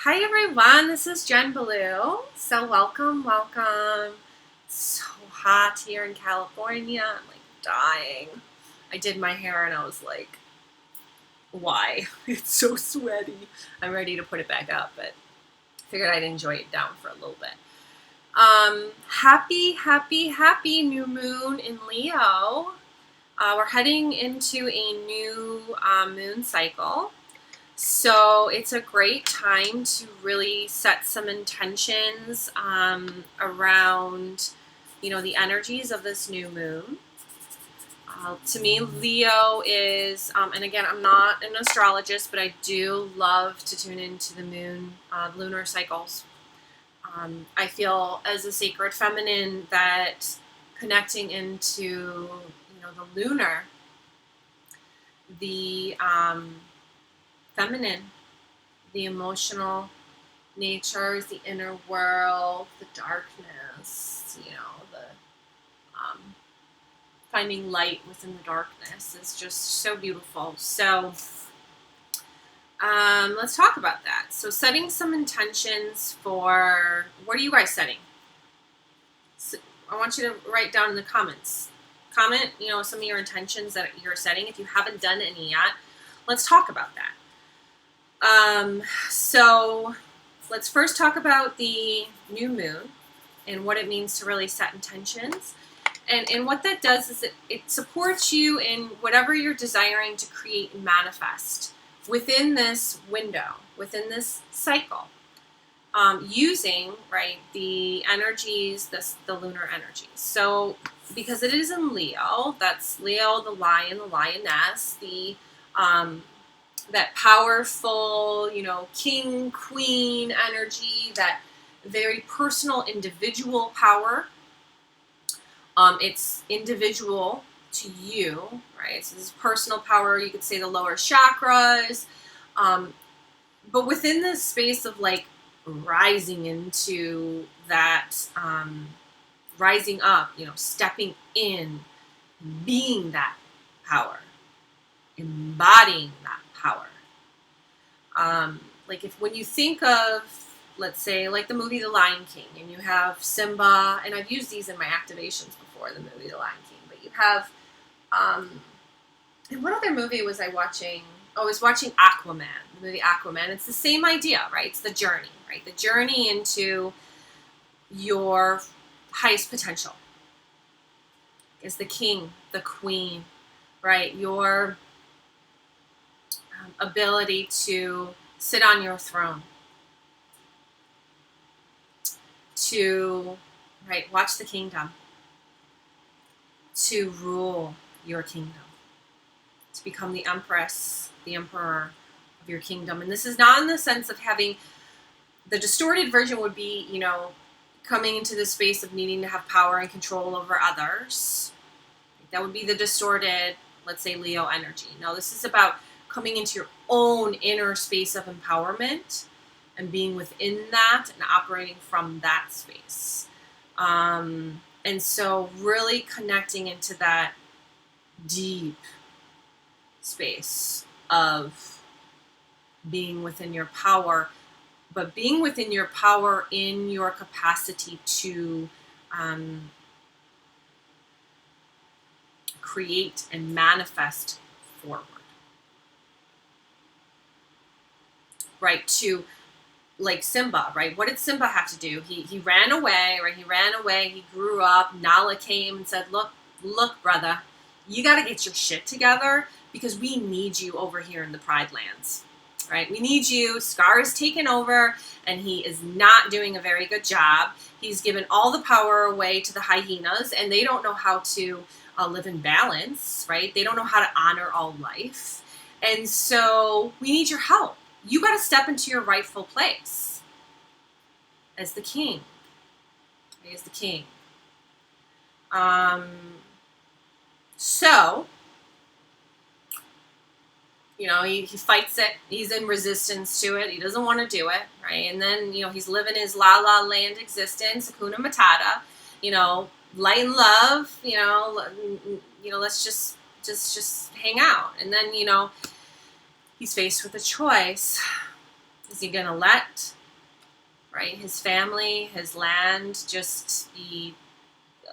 Hi everyone, this is Jen Blue. So welcome. It's so hot here in California. I'm like dying. I did my hair and I was like, why? It's so sweaty. I'm ready to put it back up, but figured I'd enjoy it down for a little bit. Happy new moon in Leo. We're heading into a new moon cycle. So it's a great time to really set some intentions around, the energies of this new moon. To me, Leo is, and again, I'm not an astrologist, but I do love to tune into the moon, lunar cycles. I feel as a sacred feminine that connecting into, the lunar, the feminine, the emotional natures, the inner world, the darkness, the finding light within the darkness is just so beautiful. So let's talk about that. So setting some intentions for, what are you guys setting? So I want you to write down in the comments. Comment, some of your intentions that you're setting. If you haven't done any yet, let's talk about that. So let's first talk about the new moon and what it means to really set intentions. And what that does is it supports you in whatever you're desiring to create and manifest within this window, within this cycle, using, right, the energies, the lunar energies. So because it is in Leo, that's Leo, the lion, the lioness, the that powerful, king, queen energy, that very personal, individual power. It's individual to you, right? So this is personal power. You could say the lower chakras. But within this space of like rising into that, rising up, stepping in, being that power, embodying that power. Like when you think of, let's say, like the movie The Lion King, and you have Simba, and I've used these in my activations before, the movie The Lion King, but you have, and what other movie was I watching? Oh, I was watching Aquaman, the movie Aquaman. It's the same idea, right? It's the journey, right? The journey into your highest potential is the king, the queen, right? Your ability to sit on your throne, to, right, watch the kingdom, to rule your kingdom, to become the empress, the emperor of your kingdom. And this is not in the sense of having, the distorted version would be, coming into the space of needing to have power and control over others. That would be the distorted, let's say, Leo energy. Now, this is about coming into your own inner space of empowerment and being within that and operating from that space. And so really connecting into that deep space of being within your power, but being within your power in your capacity to create and manifest forward. Right, to, like Simba, right? What did Simba have to do? He ran away, right? He ran away, he grew up, Nala came and said, look, brother, you got to get your shit together because we need you over here in the Pride Lands, right? We need you. Scar is taken over and he is not doing a very good job. He's given all the power away to the hyenas and they don't know how to live in balance, right? They don't know how to honor all life. And so we need your help. You got to step into your rightful place as the king. As the king. So, he fights it. He's in resistance to it. He doesn't want to do it, right? And then, he's living his la la land existence, Hakuna Matata, light and love, let's just hang out. And then, he's faced with a choice. Is he going to let right? His family, his land just be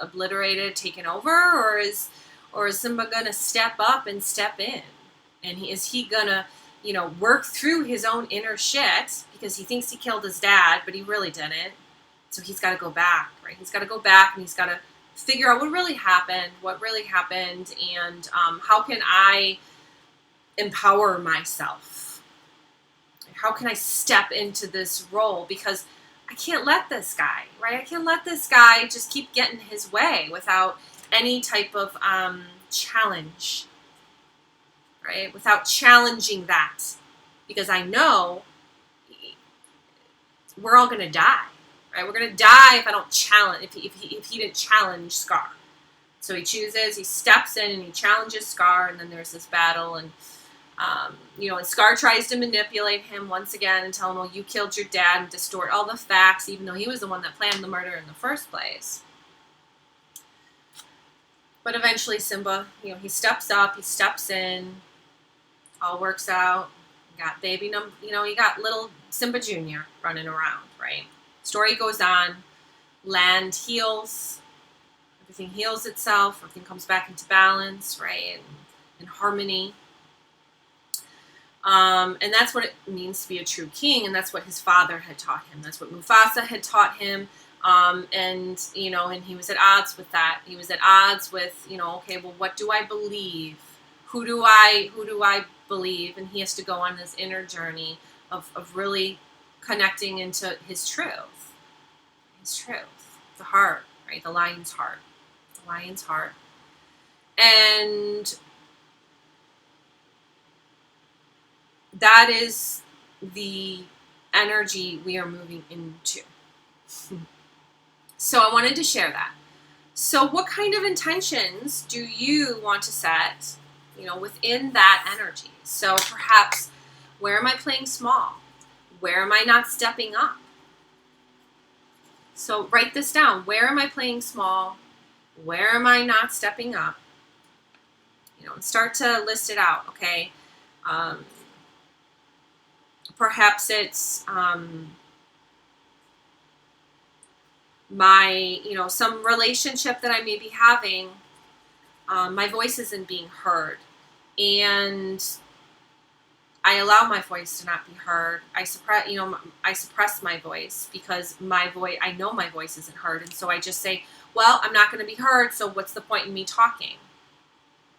obliterated, taken over, or is Simba gonna step up and step in? And is he gonna, work through his own inner shit because he thinks he killed his dad, but he really didn't. So he's got to go back, right? He's got to go back and he's got to figure out what really happened, and how can I empower myself? How can I step into this role? Because I can't let this guy, right? I can't let this guy just keep getting his way without any type of challenge, right? Without challenging that. Because I know we're all going to die, right? We're going to die if I don't challenge, if he didn't challenge Scar. So he steps in and he challenges Scar, and then there's this battle, and and Scar tries to manipulate him once again and tell him, well, you killed your dad, and distort all the facts, even though he was the one that planned the murder in the first place. But eventually Simba, he steps up, he steps in, all works out. You got you got little Simba Jr. running around, right? Story goes on, land heals, everything heals itself, everything comes back into balance, right, and harmony. And that's what it means to be a true king, and that's what his father had taught him. That's what Mufasa had taught him, and he was at odds with that. He was at odds with, okay, well, what do I believe? Who do I believe? And he has to go on this inner journey of really connecting into his truth. The heart, right? The lion's heart. And that is the energy we are moving into. So I wanted to share that. So what kind of intentions do you want to set, within that energy? So perhaps, where am I playing small? Where am I not stepping up? So write this down. Where am I playing small? Where am I not stepping up? And start to list it out, okay? Perhaps it's some relationship that I may be having, my voice isn't being heard, and I allow my voice to not be heard. I suppress my voice because I know my voice isn't heard, and so I just say, well, I'm not going to be heard, so what's the point in me talking,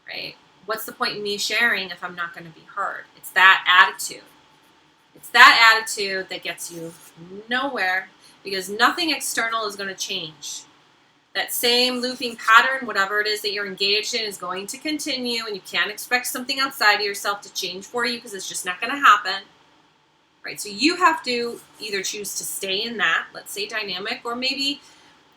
right? What's the point in me sharing if I'm not going to be heard? It's that attitude. It's that attitude that gets you nowhere, because nothing external is going to change. That same looping pattern, whatever it is that you're engaged in, is going to continue, and you can't expect something outside of yourself to change for you, because it's just not going to happen. Right? So you have to either choose to stay in that, let's say, dynamic, or maybe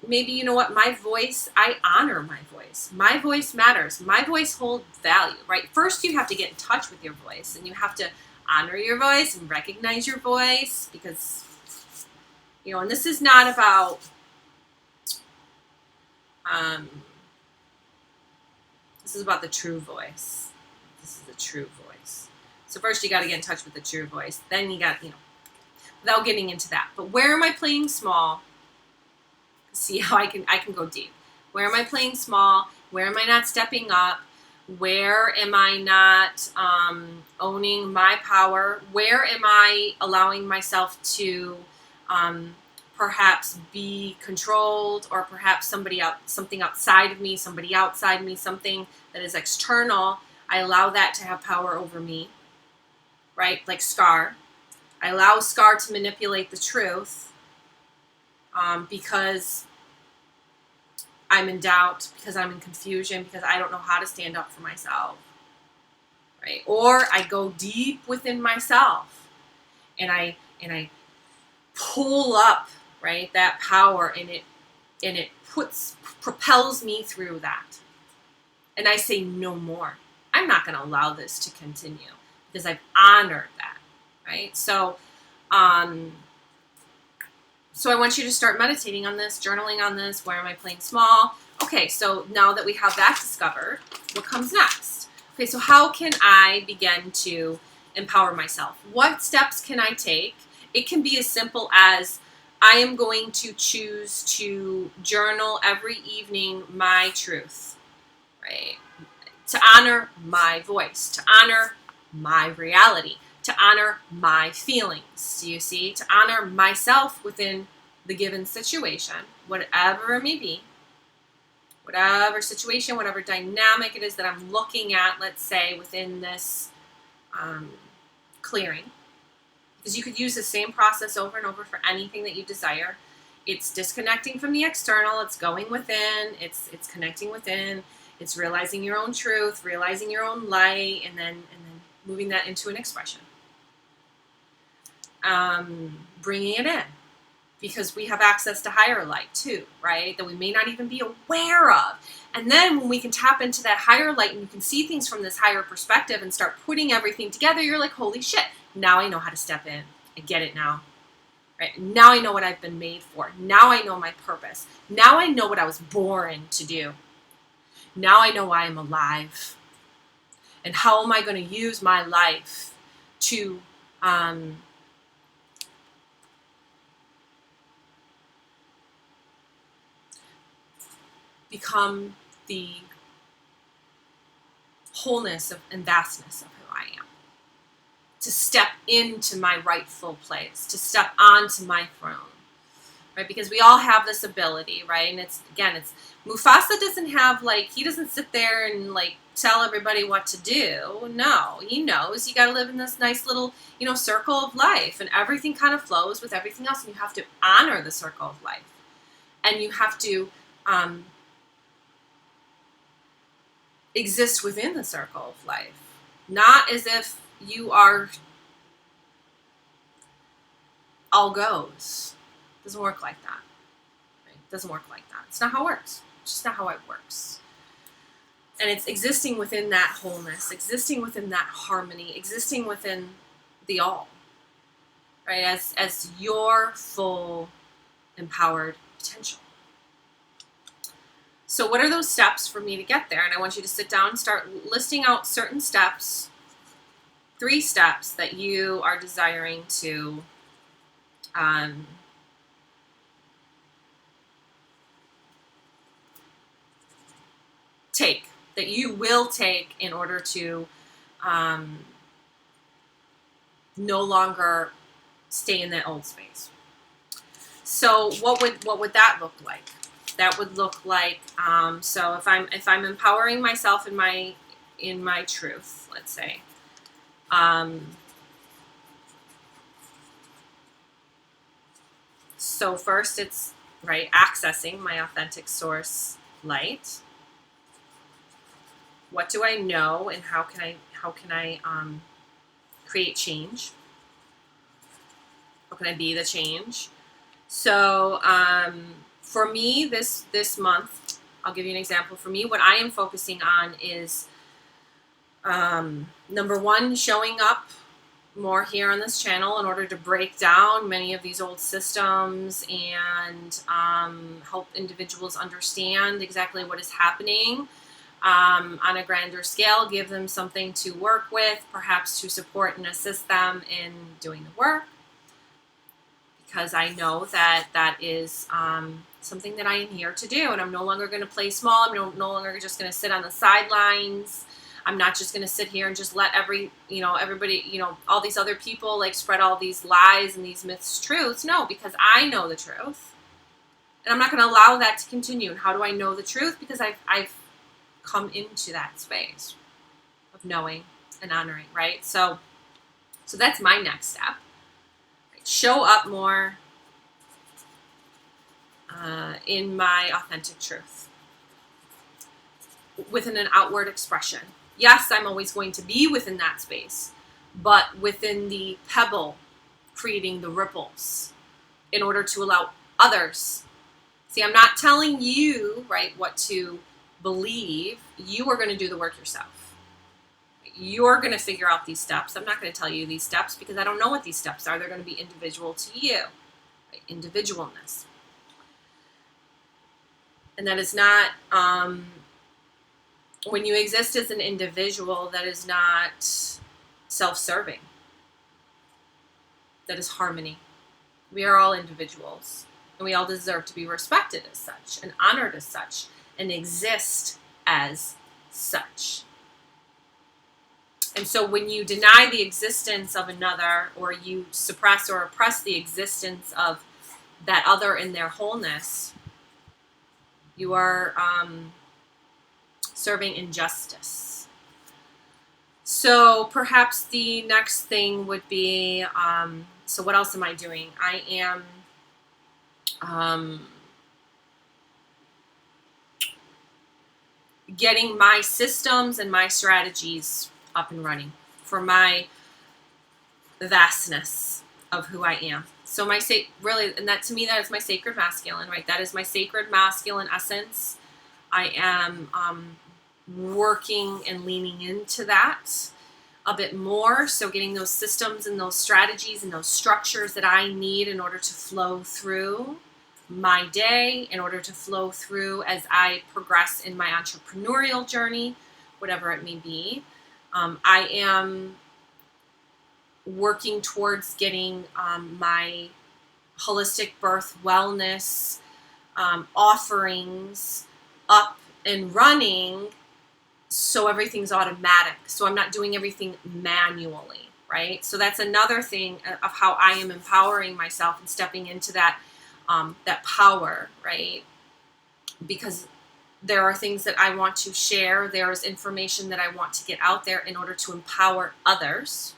you know what, my voice, I honor my voice. My voice matters. My voice holds value, right? First, you have to get in touch with your voice, and you have to honor your voice and recognize your voice, because, and this is not about, this is about the true voice. This is the true voice. So first you got to get in touch with the true voice. Then you got, without getting into that. But where am I playing small? See how I can go deep. Where am I playing small? Where am I not stepping up? Where am I not owning my power? Where am I allowing myself to perhaps be controlled, or perhaps something outside of me, somebody outside me, something that is external? I allow that to have power over me, right? Like Scar. I allow Scar to manipulate the truth because I'm in doubt, because I'm in confusion, because I don't know how to stand up for myself, right? Or I go deep within myself and I pull up, right, that power, and it propels me through that. And I say, no more. I'm not going to allow this to continue, because I've honored that, right? So I want you to start meditating on this, journaling on this. Where am I playing small? Okay, so now that we have that discovered, what comes next? Okay, so how can I begin to empower myself? What steps can I take? It can be as simple as I am going to choose to journal every evening my truth, right? To honor my voice, to honor my reality, to honor my feelings. Do you see? To honor myself within the given situation, whatever it may be, whatever situation, whatever dynamic it is that I'm looking at, let's say, within this clearing. Because you could use the same process over and over for anything that you desire. It's disconnecting from the external. It's going within. It's connecting within. It's realizing your own truth, realizing your own light, and then moving that into an expression. Bringing it in, because we have access to higher light too, right? That we may not even be aware of. And then when we can tap into that higher light and you can see things from this higher perspective and start putting everything together, you're like, holy shit, now I know how to step in. I get it now. Right? Now I know what I've been made for. Now I know my purpose. Now I know what I was born to do. Now I know why I'm alive. And how am I going to use my life to become the wholeness and vastness of who I am. To step into my rightful place, to step onto my throne, right? Because we all have this ability, right? And it's Mufasa doesn't have, like, he doesn't sit there and, like, tell everybody what to do. No, he knows you got to live in this nice little, circle of life, and everything kind of flows with everything else, and you have to honor the circle of life, and you have to exist within the circle of life, not as if you are all goes. It doesn't work like that. Right? It doesn't work like that. It's not how it works. It's just not how it works. And it's existing within that wholeness, existing within that harmony, existing within the all, right? As your full empowered potential. So what are those steps for me to get there? And I want you to sit down and start listing out certain steps, 3 steps that you are desiring to take, that you will take in order to no longer stay in that old space. So what would that look like? That would look like, so if I'm empowering myself in my truth, let's say, so first it's, right, accessing my authentic source light. What do I know, and how can I create change? How can I be the change? So for me, this month, I'll give you an example. For me, what I am focusing on is, number 1, showing up more here on this channel in order to break down many of these old systems and help individuals understand exactly what is happening on a grander scale, give them something to work with, perhaps to support and assist them in doing the work. Because I know that that is something that I am here to do, and I'm no longer going to play small. I'm no longer just going to sit on the sidelines. I'm not just going to sit here and just let everybody, all these other people, like, spread all these lies and these myths, truths. No, because I know the truth, and I'm not going to allow that to continue. And how do I know the truth? Because I've come into that space of knowing and honoring, right? So that's my next step. Show up more in my authentic truth within an outward expression. Yes, I'm always going to be within that space, but within the pebble, creating the ripples in order to allow others. See, I'm not telling you, right, what to believe. You are going to do the work yourself. You're going to figure out these steps. I'm not going to tell you these steps because I don't know what these steps are. They're going to be individual to you, right? Individualness. And that is not, when you exist as an individual, that is not self-serving. That is harmony. We are all individuals, and we all deserve to be respected as such and honored as such and exist as such. And so when you deny the existence of another, or you suppress or oppress the existence of that other in their wholeness, you are serving injustice. So perhaps the next thing would be, so what else am I doing? I am getting my systems and my strategies up and running for my vastness of who I am. So my really, and that to me, that is my sacred masculine, right? That is my sacred masculine essence. I am working and leaning into that a bit more. So getting those systems and those strategies and those structures that I need in order to flow through my day, in order to flow through as I progress in my entrepreneurial journey, whatever it may be. I am working towards getting my holistic birth wellness offerings up and running, so everything's automatic. So I'm not doing everything manually, right? So that's another thing of how I am empowering myself and stepping into that that power, right? Because there are things that I want to share. There is information that I want to get out there in order to empower others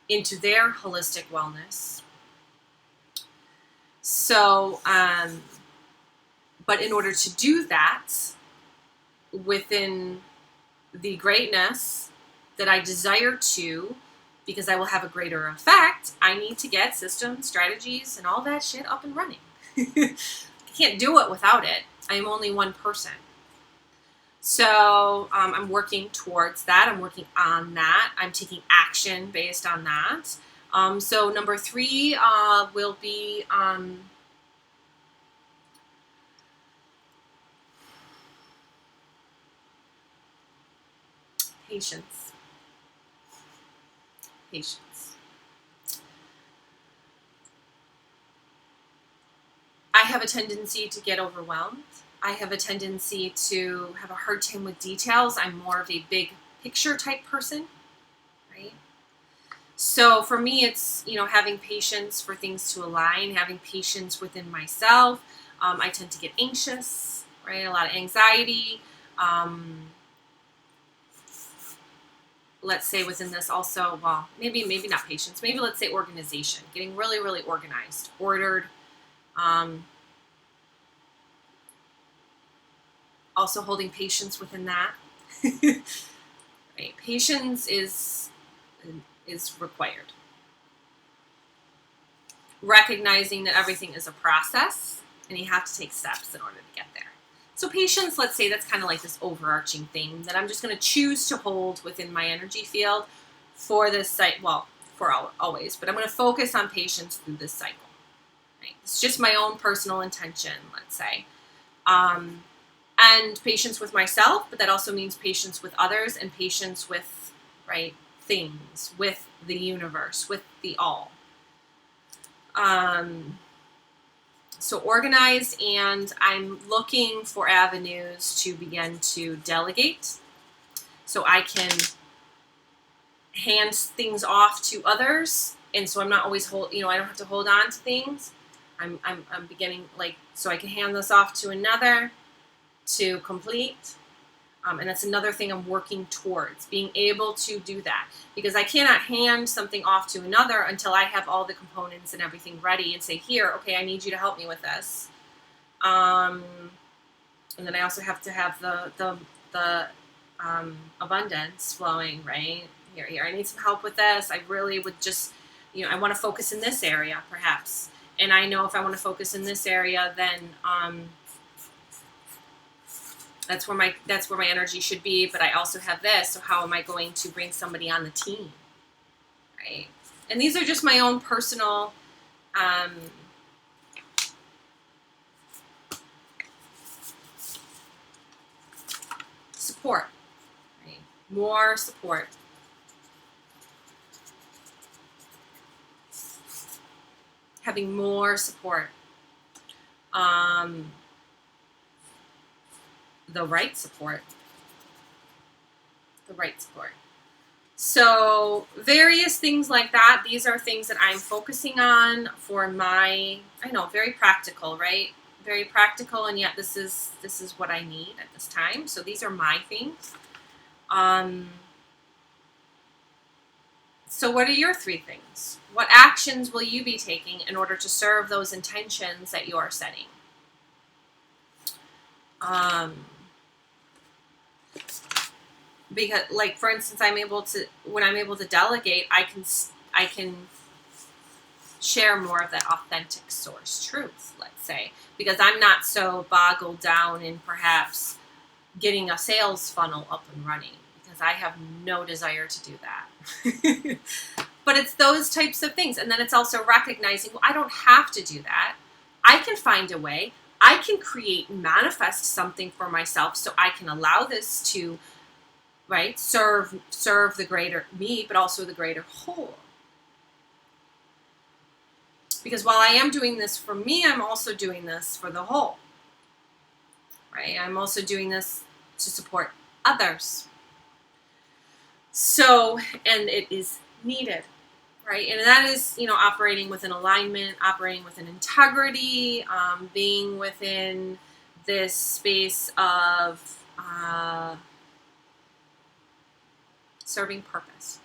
into their holistic wellness. So, but in order to do that within the greatness that I desire to, because I will have a greater effect, I need to get systems, strategies, and all that shit up and running. I can't do it without it. I am only one person. So I'm working towards that. I'm working on that. I'm taking action based on that. So number 3 will be patience. Patience. I have a tendency to get overwhelmed. I have a tendency to have a hard time with details. I'm more of a big picture type person, right? So for me, it's, having patience for things to align, having patience within myself. I tend to get anxious, right? A lot of anxiety. Let's say within this also, well, maybe not patience. Maybe let's say organization, getting really, really organized, ordered. Also holding patience within that. Right? Patience is required. Recognizing that everything is a process and you have to take steps in order to get there. So patience, let's say that's kind of like this overarching thing that I'm just going to choose to hold within my energy field for this cycle. Well, for always, but I'm going to focus on patience through this cycle. Right? It's just my own personal intention, let's say. And patience with myself, but that also means patience with others and patience with, right, things, with the universe, with the all. So organized, and I'm looking for avenues to begin to delegate so I can hand things off to others, and so I'm not always I don't have to hold on to things. I'm beginning, so I can hand this off to another to complete. And that's another thing I'm working towards, being able to do that. Because I cannot hand something off to another until I have all the components and everything ready and say, here, okay, I need you to help me with this. And then I also have to have the abundance flowing, right? Here, I need some help with this. I really would just, I want to focus in this area, perhaps. And I know if I want to focus in this area, then that's where my energy should be, but I also have this, so how am I going to bring somebody on the team, right? And these are just my own personal support, right? More support. having more support, the right support, So various things like that. These are things that I'm focusing on for my, I know, very practical, right? Very practical, and yet this is what I need at this time. So these are my things. So what are your 3 things? What actions will you be taking in order to serve those intentions that you are setting? Because, like, for instance, when I'm able to delegate, I can share more of that authentic source truth, let's say, because I'm not so boggled down in perhaps getting a sales funnel up and running, because I have no desire to do that. But it's those types of things. And then it's also recognizing, well, I don't have to do that. I can find a way. I can create and manifest something for myself so I can allow this to, right, serve the greater me, but also the greater whole. Because while I am doing this for me, I'm also doing this for the whole, right? I'm also doing this to support others. So, and it is needed, right? And that is, you know, operating within alignment, operating within integrity, being within this space of serving purpose.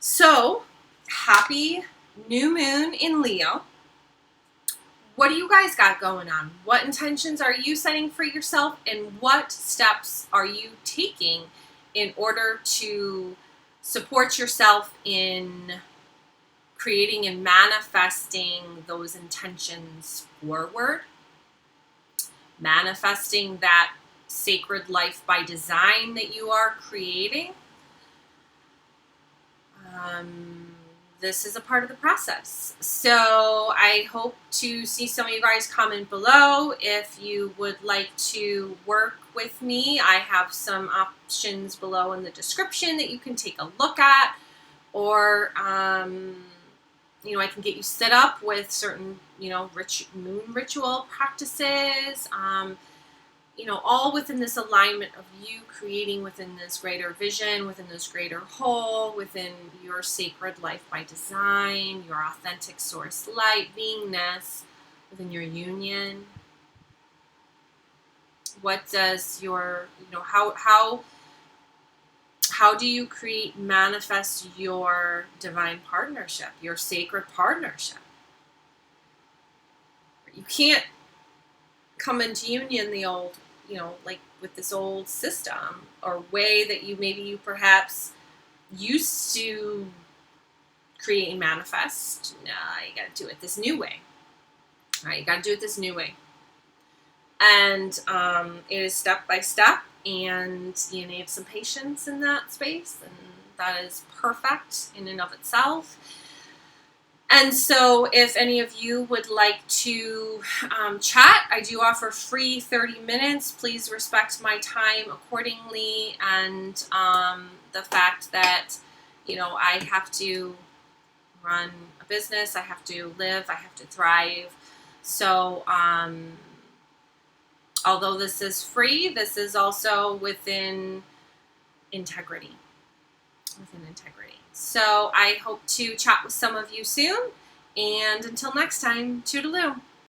So, happy new moon in Leo. What do you guys got going on? What intentions are you setting for yourself, and what steps are you taking in order to support yourself in creating and manifesting those intentions forward? Manifesting that sacred life by design that you are creating. This is a part of the process. So I hope to see some of you guys comment below. If you would like to work with me, I have some options below in the description that you can take a look at. Or, you know, I can get you set up with certain, you know, moon ritual practices. You know, all within this alignment of you creating within this greater vision, within this greater whole, within your sacred life by design, your authentic source light, beingness, within your union. What does your, you know, how do you create, manifest your divine partnership, your sacred partnership? You can't come into union the old, you know, like with this old system or way that you perhaps used to create and manifest. No, you got to do it this new way. All right, you got to do it this new way. And it is step by step, and you need some patience in that space, and that is perfect in and of itself. And so if any of you would like to chat, I do offer free 30 minutes. Please respect my time accordingly, and the fact that, you know, I have to run a business, I have to live, I have to thrive. So although this is free, this is also within integrity. So I hope to chat with some of you soon. And until next time, toodaloo.